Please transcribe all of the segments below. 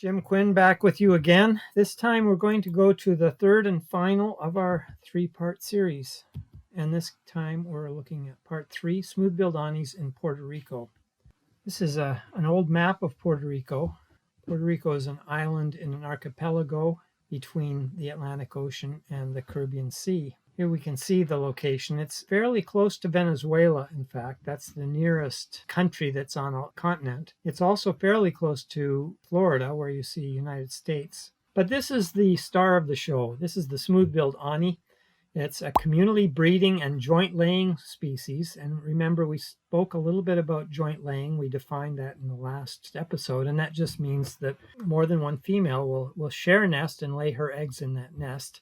Jim Quinn back with you again. This time we're going to go to the third and final of our three-part series. And this time we're looking at part 3, smooth-billed Ahnees in Puerto Rico. This is an old map of Puerto Rico. Puerto Rico is an island in an archipelago between the Atlantic Ocean and the Caribbean Sea. Here we can see the location. It's fairly close to Venezuela, in fact. That's the nearest country that's on a continent. It's also fairly close to Florida, where you see United States. But this is the star of the show. This is the smooth-billed Ahnee. It's a communally breeding and joint-laying species. And remember, we spoke a little bit about joint laying. We defined that in the last episode. And that just means that more than one female will share a nest and lay her eggs in that nest.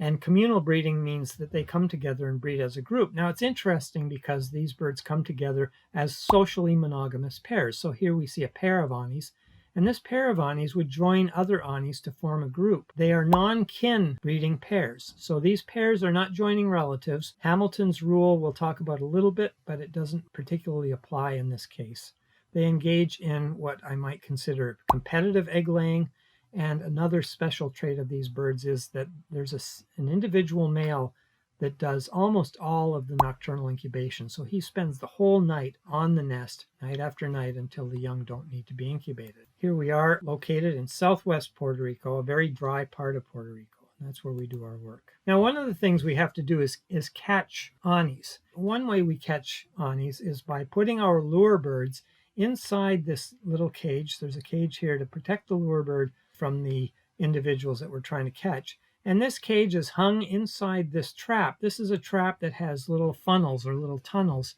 And communal breeding means that they come together and breed as a group. Now, it's interesting because these birds come together as socially monogamous pairs. So here we see a pair of Ahnees, and this pair of Ahnees would join other Ahnees to form a group. They are non-kin breeding pairs. So these pairs are not joining relatives. Hamilton's rule we'll talk about a little bit, but it doesn't particularly apply in this case. They engage in what I might consider competitive egg laying. And another special trait of these birds is that there's an individual male that does almost all of the nocturnal incubation. So he spends the whole night on the nest, night after night, until the young don't need to be incubated. Here we are located in southwest Puerto Rico, a very dry part of Puerto Rico. That's where we do our work. Now, one of the things we have to do is catch Ahnees. One way we catch Ahnees is by putting our lure birds inside this little cage. There's a cage here to protect the lure bird from the individuals that we're trying to catch. And this cage is hung inside this trap. This is a trap that has little funnels or little tunnels.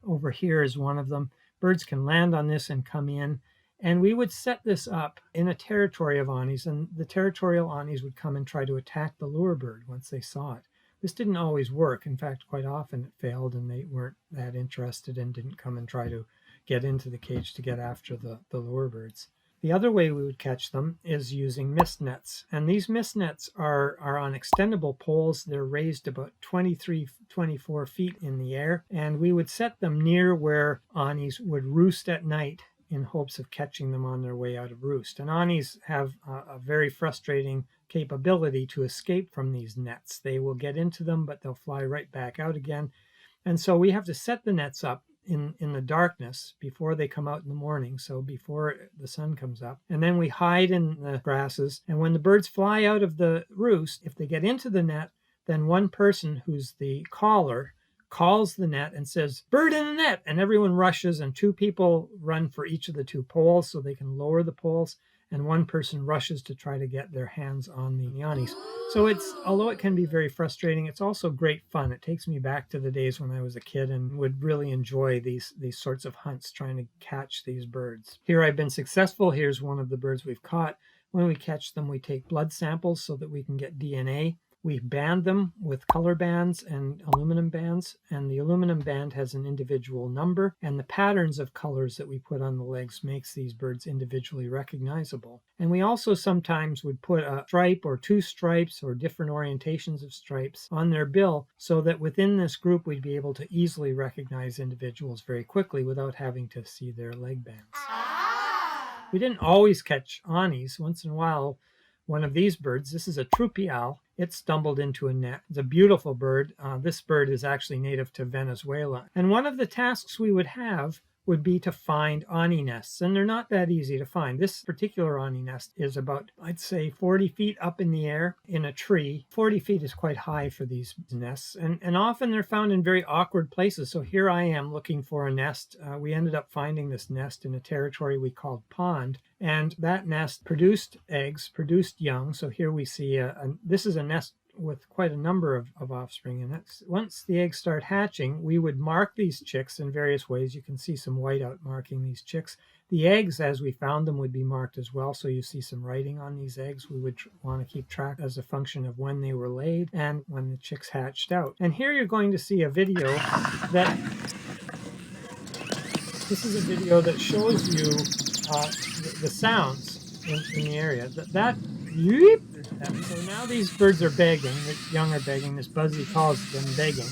Over here is one of them. Birds can land on this and come in. And we would set this up in a territory of Ahnees, and the territorial Ahnees would come and try to attack the lure bird once they saw it. This didn't always work. In fact, quite often it failed and they weren't that interested and didn't come and try to get into the cage to get after the lure birds. The other way we would catch them is using mist nets. And these mist nets are on extendable poles. They're raised about 23, 24 feet in the air. And we would set them near where Ahnees would roost at night in hopes of catching them on their way out of roost. And Ahnees have a very frustrating capability to escape from these nets. They will get into them, but they'll fly right back out again. And so we have to set the nets up in the darkness before they come out in the morning, so before the sun comes up. And then we hide in the grasses. And when the birds fly out of the roost, if they get into the net, then one person who's the caller calls the net and says, "Bird in the net!" And everyone rushes, and 2 people run for each of the 2 poles so they can lower the poles. And one person rushes to try to get their hands on the Ahnees. So although it can be very frustrating, it's also great fun. It takes me back to the days when I was a kid and would really enjoy these sorts of hunts, trying to catch these birds. Here I've been successful. Here's one of the birds we've caught. When we catch them, we take blood samples so that we can get DNA. We band them with color bands and aluminum bands, and the aluminum band has an individual number, and the patterns of colors that we put on the legs makes these birds individually recognizable. And we also sometimes would put a stripe or 2 stripes or different orientations of stripes on their bill so that within this group we'd be able to easily recognize individuals very quickly without having to see their leg bands. We didn't always catch Ahnees. Once in a while, one of these birds, this is a troupial, it stumbled into a net. It's a beautiful bird. This bird is actually native to Venezuela. And one of the tasks we would have would be to find Ahnee nests. And they're not that easy to find. This particular Ahnee nest is about, I'd say, 40 feet up in the air in a tree. 40 feet is quite high for these nests. And often they're found in very awkward places. So here I am looking for a nest. We ended up finding this nest in a territory we called Pond. And that nest produced eggs, produced young. So here we see, this is a nest with quite a number of offspring. And once the eggs start hatching, we would mark these chicks in various ways. You can see some whiteout marking these chicks. The eggs, as we found them, would be marked as well. So you see some writing on these eggs. We would want to keep track as a function of when they were laid and when the chicks hatched out. And here you're going to see a video this is a video that shows you the sounds in the area. So now these birds are begging, the young are begging, this buzzy calls them begging.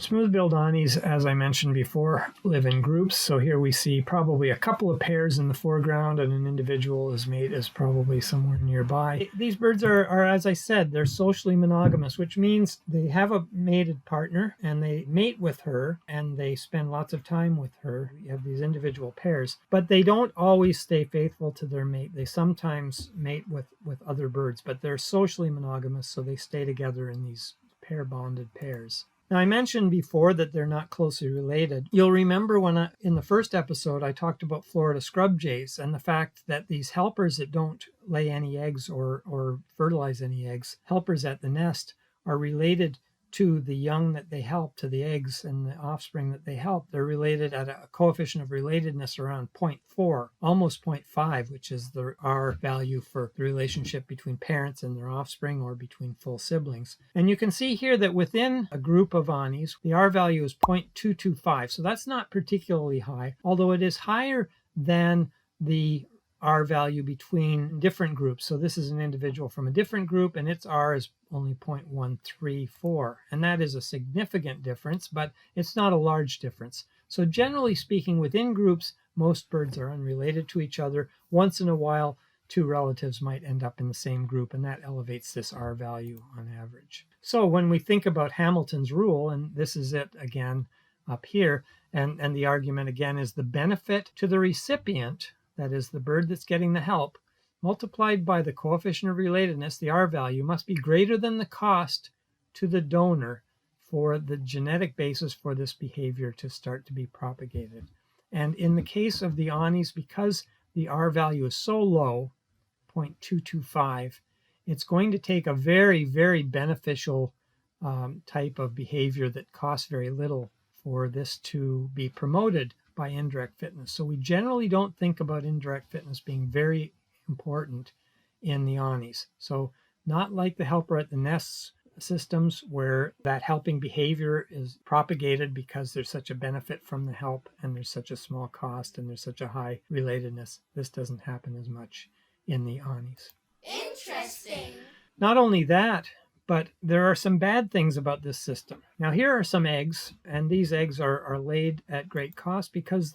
Smooth-billed Ahnees, as I mentioned before, live in groups. So here we see probably a couple of pairs in the foreground, and an individual's mate is probably somewhere nearby. These birds are, as I said, they're socially monogamous, which means they have a mated partner and they mate with her and they spend lots of time with her. You have these individual pairs, but they don't always stay faithful to their mate. They sometimes mate with other birds, but they're socially monogamous, so they stay together in these pair-bonded pairs. Now, I mentioned before that they're not closely related. You'll remember when in the first episode, I talked about Florida scrub jays and the fact that these helpers that don't lay any eggs or fertilize any eggs, helpers at the nest, are related to the young that they help, to the eggs and the offspring that they help. They're related at a coefficient of relatedness around 0.4, almost 0.5, which is the R value for the relationship between parents and their offspring or between full siblings. And you can see here that within a group of Ahnees, the R value is 0.225. So that's not particularly high, although it is higher than the R value between different groups. So this is an individual from a different group and its R is only 0.134. And that is a significant difference, but it's not a large difference. So generally speaking, within groups, most birds are unrelated to each other. Once in a while, two relatives might end up in the same group, and that elevates this R value on average. So when we think about Hamilton's rule, and this is it again up here, and the argument again is the benefit to the recipient, that is the bird that's getting the help, multiplied by the coefficient of relatedness, the R value, must be greater than the cost to the donor for the genetic basis for this behavior to start to be propagated. And in the case of the Ahnees, because the R value is so low, 0.225, it's going to take a very, very beneficial type of behavior that costs very little for this to be promoted by indirect fitness. So we generally don't think about indirect fitness being very important in the Ahnees. So not like the helper at the nests systems where that helping behavior is propagated because there's such a benefit from the help and there's such a small cost and there's such a high relatedness. This doesn't happen as much in the Ahnees. Interesting. Not only that, but there are some bad things about this system. Now, here are some eggs, and these eggs are laid at great cost because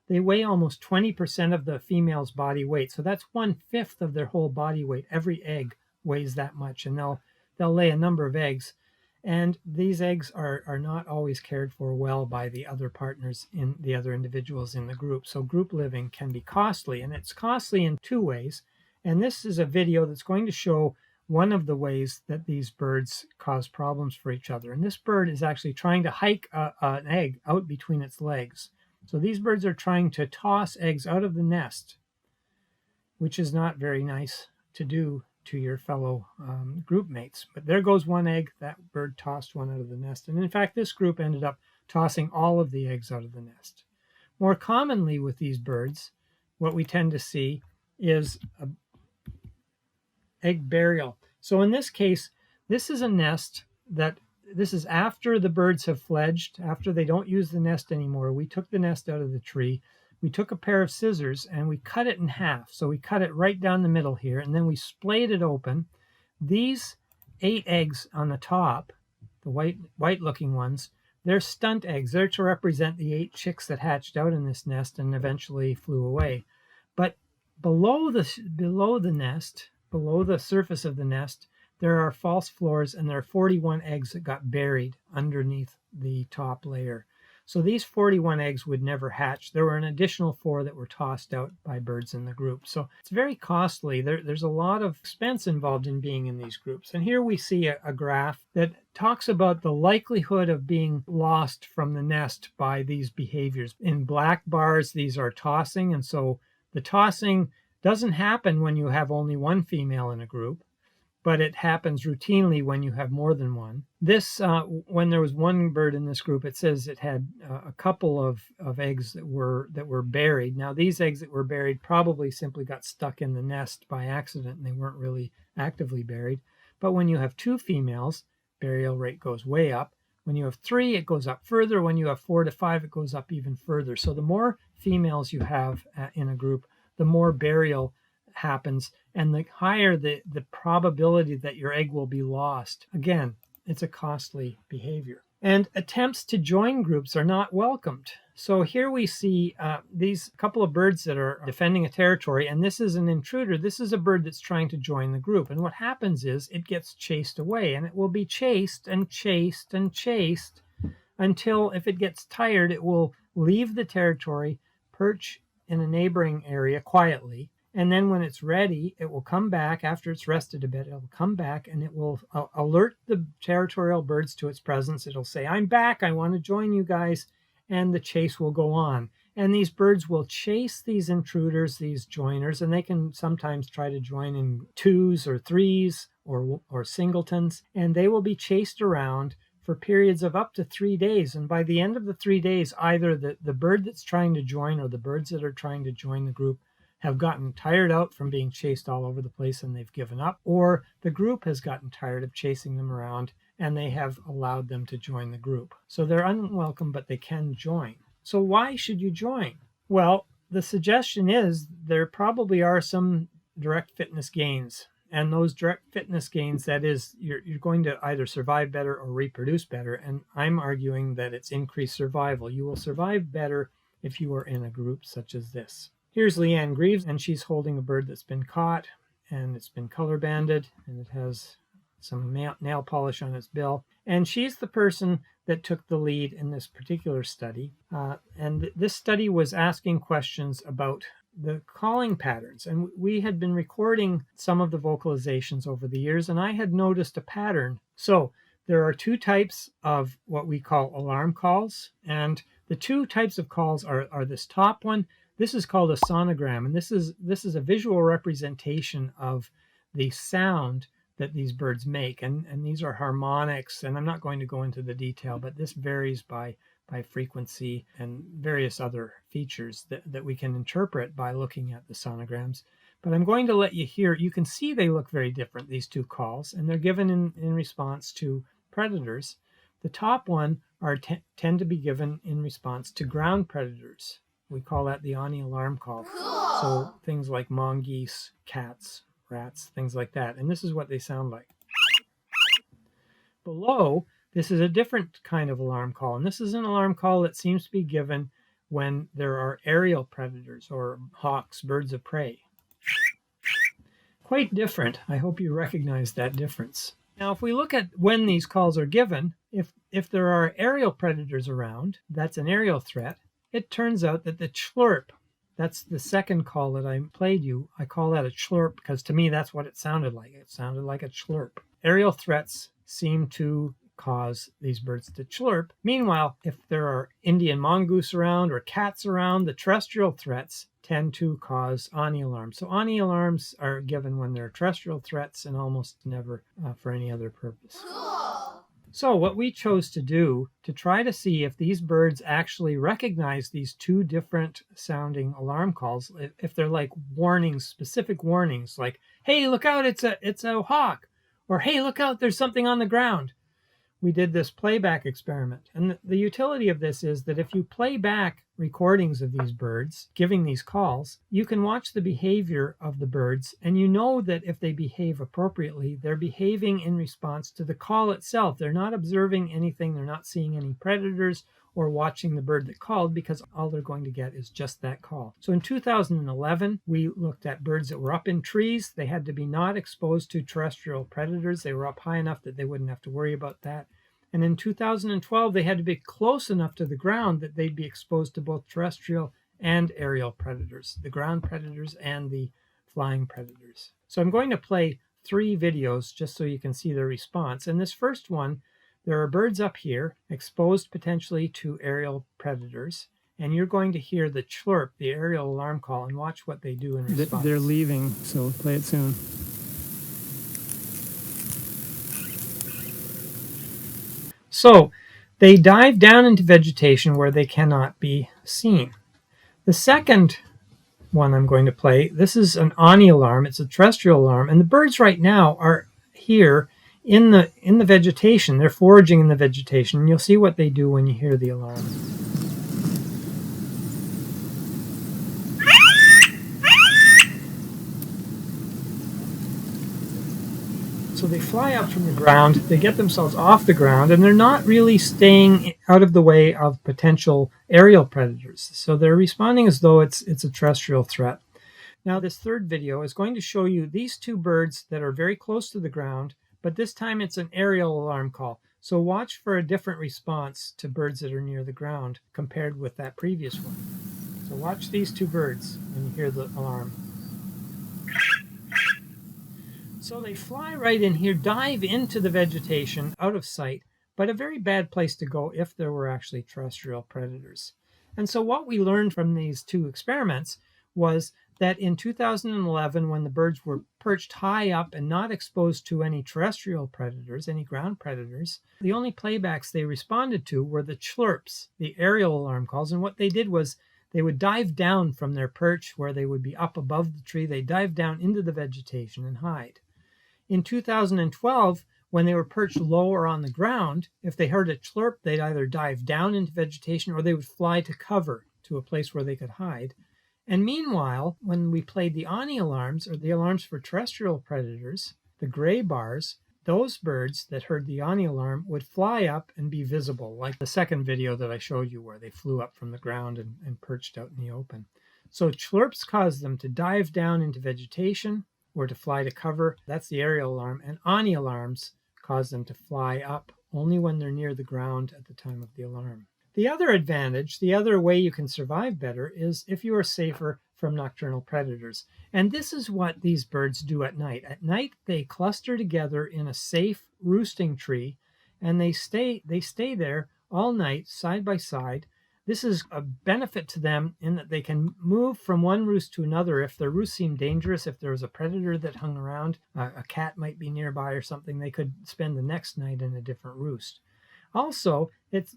they weigh almost 20% of the female's body weight. So that's 1/5 of their whole body weight. Every egg weighs that much, and they'll lay a number of eggs. And these eggs are not always cared for well by the other partners, in the other individuals in the group. So group living can be costly, and it's costly in two ways. And this is a video that's going to show one of the ways that these birds cause problems for each other. And this bird is actually trying to hike an egg out between its legs. So these birds are trying to toss eggs out of the nest, which is not very nice to do to your fellow group mates. But there goes one egg. That bird tossed one out of the nest. And in fact, this group ended up tossing all of the eggs out of the nest. More commonly with these birds, what we tend to see is egg burial. So in this case, this is a nest this is after the birds have fledged, after they don't use the nest anymore. We took the nest out of the tree. We took a pair of scissors and we cut it in half. So we cut it right down the middle here, and then we splayed it open. These 8 eggs on the top, the white-looking ones, they're stunt eggs. They're to represent the 8 chicks that hatched out in this nest and eventually flew away. But below the nest, below the surface of the nest, there are false floors, and there are 41 eggs that got buried underneath the top layer. So these 41 eggs would never hatch. There were an additional 4 that were tossed out by birds in the group. So it's very costly. There's a lot of expense involved in being in these groups. And here we see a graph that talks about the likelihood of being lost from the nest by these behaviors. In black bars, these are tossing, and so the tossing doesn't happen when you have only one female in a group, but it happens routinely when you have more than one. This, when there was one bird in this group, it says it had a couple of eggs that were buried. Now, these eggs that were buried probably simply got stuck in the nest by accident, and they weren't really actively buried. But when you have 2 females, burial rate goes way up. When you have 3, it goes up further. When you have 4 to 5, it goes up even further. So the more females you have in a group, the more burial happens, and the higher the probability that your egg will be lost. Again, it's a costly behavior. And attempts to join groups are not welcomed. So here we see these couple of birds that are defending a territory, and this is an intruder. This is a bird that's trying to join the group. And what happens is it gets chased away, and it will be chased and chased and chased until, if it gets tired, it will leave the territory, perch in a neighboring area quietly, and then when it's ready, it will come back. After it's rested a bit, it'll come back and it will alert the territorial birds to its presence. It'll say, "I'm back, I want to join you guys," and the chase will go on. And these birds will chase these intruders, these joiners, and they can sometimes try to join in twos or threes or singletons, and they will be chased around for periods of up to 3 days. And by the end of the 3 days, either the bird that's trying to join or the birds that are trying to join the group have gotten tired out from being chased all over the place and they've given up, or the group has gotten tired of chasing them around and they have allowed them to join the group. So they're unwelcome, but they can join. So why should you join? Well, the suggestion is there probably are some direct fitness gains. And those direct fitness gains, that is, you're going to either survive better or reproduce better. And I'm arguing that it's increased survival. You will survive better if you are in a group such as this. Here's Leanne Greaves, and she's holding a bird that's been caught, and it's been color banded, and it has some nail polish on its bill. And she's the person that took the lead in this particular study. And this study was asking questions about the calling patterns. And we had been recording some of the vocalizations over the years, and I had noticed a pattern. So there are two types of what we call alarm calls. And the two types of calls are this top one. This is called a sonogram, and this is a visual representation of the sound that these birds make. And these are harmonics, and I'm not going to go into the detail, but this varies by frequency and various other features that we can interpret by looking at the sonograms. But I'm going to let you hear. You can see they look very different, these two calls, and they're given in response to predators. The top one tend to be given in response to ground predators. We call that the Ahnee Alarm call. Cool. So things like mongoose, cats, rats, things like that. And this is what they sound like. Below, this is a different kind of alarm call. And this is an alarm call that seems to be given when there are aerial predators or hawks, birds of prey. Quite different. I hope you recognize that difference. Now, if we look at when these calls are given, if there are aerial predators around, that's an aerial threat. It turns out that the Chlurp, that's the second call that I played you, I call that a Chlurp because to me that's what it sounded like. It sounded like a Chlurp. Aerial threats seem to cause these birds to chirp. Meanwhile, if there are Indian mongoose around or cats around, the terrestrial threats tend to cause Ahnee alarms. So Ahnee alarms are given when there are terrestrial threats and almost never for any other purpose. Cool. So what we chose to do to try to see if these birds actually recognize these two different sounding alarm calls, if they're like warnings, specific warnings, like, hey, look out, it's a hawk, or hey, look out, there's something on the ground. We did this playback experiment. And the utility of this is that if you play back recordings of these birds giving these calls, you can watch the behavior of the birds, and you know that if they behave appropriately, they're behaving in response to the call itself. They're not observing anything, they're not seeing any predators or watching the bird that called, because all they're going to get is just that call. So in 2011, we looked at birds that were up in trees. They had to be not exposed to terrestrial predators. They were up high enough that they wouldn't have to worry about that. And in 2012, they had to be close enough to the ground that they'd be exposed to both terrestrial and aerial predators, the ground predators and the flying predators. So I'm going to play 3 videos just so you can see the response. In this first one, there are birds up here exposed potentially to aerial predators, and you're going to hear the Chlurp, the aerial alarm call, and watch what they do in response. They're leaving, so play it soon. So they dive down into vegetation where they cannot be seen. The second one I'm going to play, this is an Ahnee alarm. It's a terrestrial alarm, and the birds right now are here in the vegetation. They're foraging in the vegetation, and you'll see what they do when you hear the alarm. So they fly up from the ground, they get themselves off the ground, and they're not really staying out of the way of potential aerial predators. So they're responding as though it's a terrestrial threat. Now, this third video is going to show you these two birds that are very close to the ground, but this time it's an aerial alarm call. So watch for a different response to birds that are near the ground compared with that previous one. So watch these two birds when you hear the alarm. So they fly right in here, dive into the vegetation out of sight, but a very bad place to go if there were actually terrestrial predators. And so what we learned from these two experiments was that in 2011, when the birds were perched high up and not exposed to any terrestrial predators, any ground predators, the only playbacks they responded to were the Chlurps, the aerial alarm calls. And what they did was they would dive down from their perch where they would be up above the tree. They dive down into the vegetation and hide. In 2012, when they were perched lower on the ground, if they heard a chirp, they'd either dive down into vegetation or they would fly to cover to a place where they could hide. And meanwhile, when we played the Ahnee alarms, or the alarms for terrestrial predators, the gray bars, those birds that heard the Ahnee alarm would fly up and be visible, like the second video that I showed you where they flew up from the ground and perched out in the open. So chirps caused them to dive down into vegetation or to fly to cover. That's the aerial alarm. And Ahnee alarms cause them to fly up only when they're near the ground at the time of the alarm. The other advantage, the other way you can survive better, is if you are safer from nocturnal predators. And this is what these birds do at night. At night, they cluster together in a safe roosting tree, and they stay there all night, side by side. This is a benefit to them in that they can move from one roost to another if their roost seemed dangerous. If there was a predator that hung around, a cat might be nearby or something, they could spend the next night in a different roost. Also,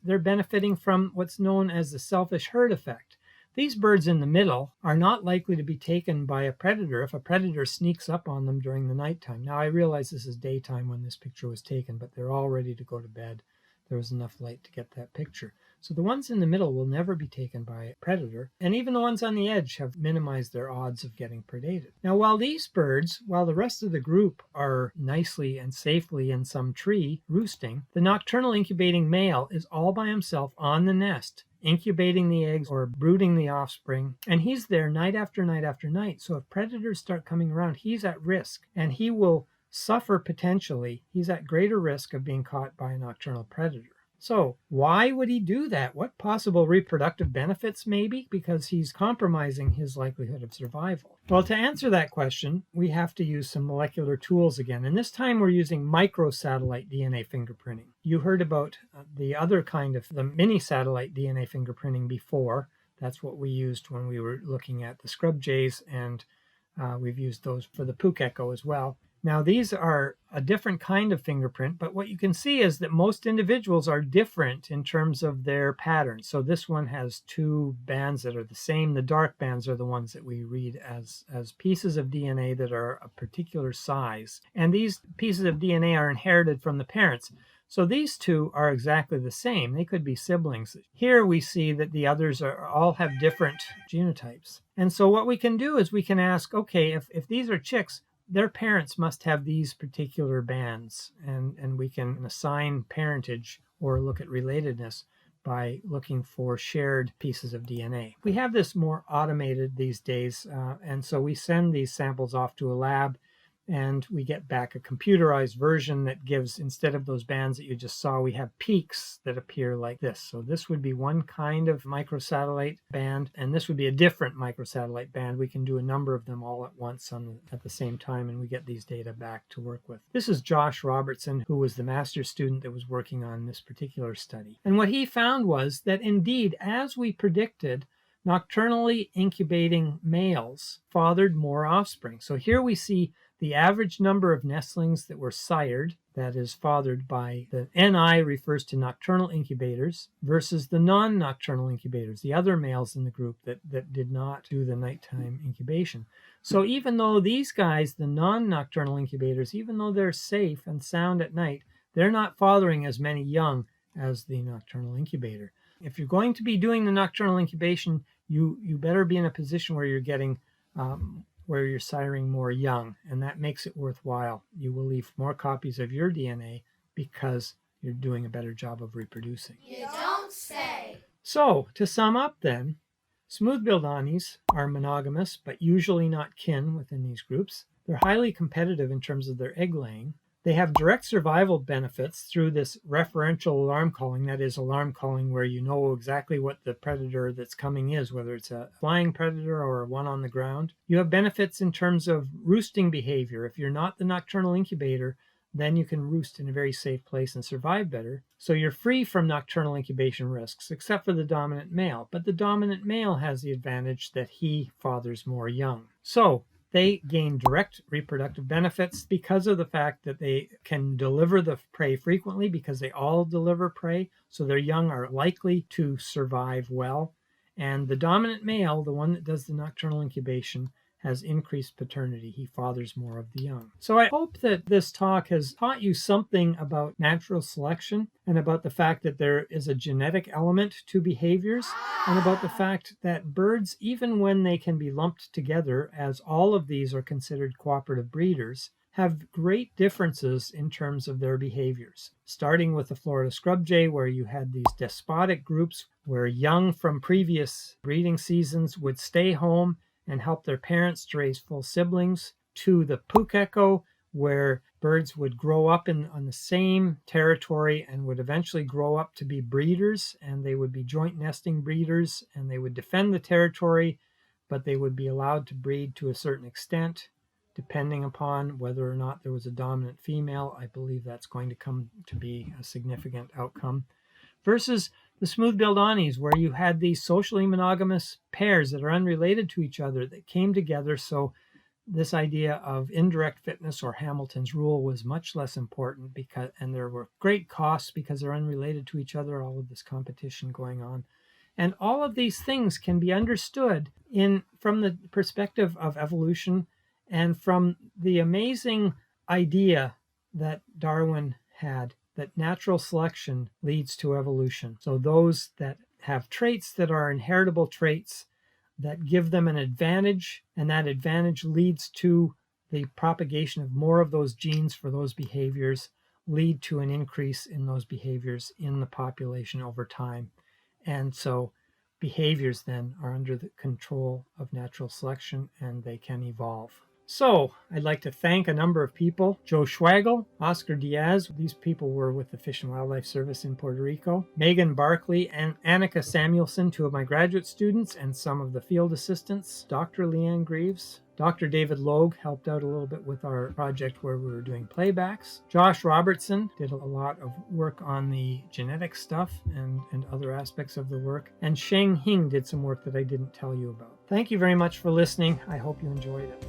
they're benefiting from what's known as the selfish herd effect. These birds in the middle are not likely to be taken by a predator if a predator sneaks up on them during the nighttime. Now, I realize this is daytime when this picture was taken, but they're all ready to go to bed. There was enough light to get that picture. So the ones in the middle will never be taken by a predator, and even the ones on the edge have minimized their odds of getting predated. Now, while the rest of the group are nicely and safely in some tree roosting, the nocturnal incubating male is all by himself on the nest, incubating the eggs or brooding the offspring, and he's there night after night after night. So if predators start coming around, he's at risk, and he will suffer potentially. He's at greater risk of being caught by a nocturnal predator. So why would he do that? What possible reproductive benefits maybe? Because he's compromising his likelihood of survival. Well, to answer that question, we have to use some molecular tools again. And this time we're using microsatellite DNA fingerprinting. You heard about the other kind of the mini satellite DNA fingerprinting before. That's what we used when we were looking at the scrub jays, and we've used those for the pook echo as well. Now, these are a different kind of fingerprint, but what you can see is that most individuals are different in terms of their pattern. So this one has two bands that are the same. The dark bands are the ones that we read as pieces of DNA that are a particular size. And these pieces of DNA are inherited from the parents. So these two are exactly the same. They could be siblings. Here we see that the others all have different genotypes. And so what we can do is we can ask, okay, if these are chicks, their parents must have these particular bands, and we can assign parentage or look at relatedness by looking for shared pieces of DNA. We have this more automated these days, and so we send these samples off to a lab, and we get back a computerized version that gives, instead of those bands that you just saw, we have peaks that appear like this. So this would be one kind of microsatellite band, and this would be a different microsatellite band. We can do a number of them all at once at the same time, and we get these data back to work with. This is Josh Robertson, who was the master's student that was working on this particular study. And what he found was that indeed, as we predicted, nocturnally incubating males fathered more offspring. So here we see the average number of nestlings that were sired, that is fathered by the NI refers to nocturnal incubators, versus the non-nocturnal incubators, the other males in the group that did not do the nighttime incubation. So even though these guys, the non-nocturnal incubators, even though they're safe and sound at night, they're not fathering as many young as the nocturnal incubator. If you're going to be doing the nocturnal incubation, you better be in a position where you're getting where you're siring more young, and that makes it worthwhile. You will leave more copies of your DNA because you're doing a better job of reproducing. You don't say. So, to sum up then, smooth-billed Ahnees are monogamous, but usually not kin within these groups. They're highly competitive in terms of their egg laying. They have direct survival benefits through this referential alarm calling, that is, alarm calling where you know exactly what the predator that's coming is, whether it's a flying predator or one on the ground. You have benefits in terms of roosting behavior. If you're not the nocturnal incubator, then you can roost in a very safe place and survive better. So you're free from nocturnal incubation risks, except for the dominant male. But the dominant male has the advantage that he fathers more young. So they gain direct reproductive benefits because of the fact that they can deliver the prey frequently, because they all deliver prey, so their young are likely to survive well. And the dominant male, the one that does the nocturnal incubation, has increased paternity. He fathers more of the young. So I hope that this talk has taught you something about natural selection and about the fact that there is a genetic element to behaviors, and about the fact that birds, even when they can be lumped together, as all of these are considered cooperative breeders, have great differences in terms of their behaviors. Starting with the Florida scrub jay, where you had these despotic groups where young from previous breeding seasons would stay home and help their parents to raise full siblings, to the pukeko, where birds would grow up on the same territory and would eventually grow up to be breeders, and they would be joint nesting breeders, and they would defend the territory, but they would be allowed to breed to a certain extent, depending upon whether or not there was a dominant female. I believe that's going to come to be a significant outcome. Versus the smooth-billed Ahnees, where you had these socially monogamous pairs that are unrelated to each other that came together. So this idea of indirect fitness, or Hamilton's rule, was much less important, and there were great costs because they're unrelated to each other, all of this competition going on. And all of these things can be understood from the perspective of evolution and from the amazing idea that Darwin had, that natural selection leads to evolution. So those that have traits that are inheritable traits that give them an advantage, and that advantage leads to the propagation of more of those genes for those behaviors, lead to an increase in those behaviors in the population over time. And so behaviors then are under the control of natural selection, and they can evolve. So I'd like to thank a number of people: Joe Schwagel, Oscar Diaz. These people were with the Fish and Wildlife Service in Puerto Rico. Megan Barkley and Annika Samuelson, two of my graduate students and some of the field assistants. Dr. Leanne Greaves. Dr. David Logue helped out a little bit with our project where we were doing playbacks. Josh Robertson did a lot of work on the genetic stuff and other aspects of the work. And Sheng Hing did some work that I didn't tell you about. Thank you very much for listening. I hope you enjoyed it.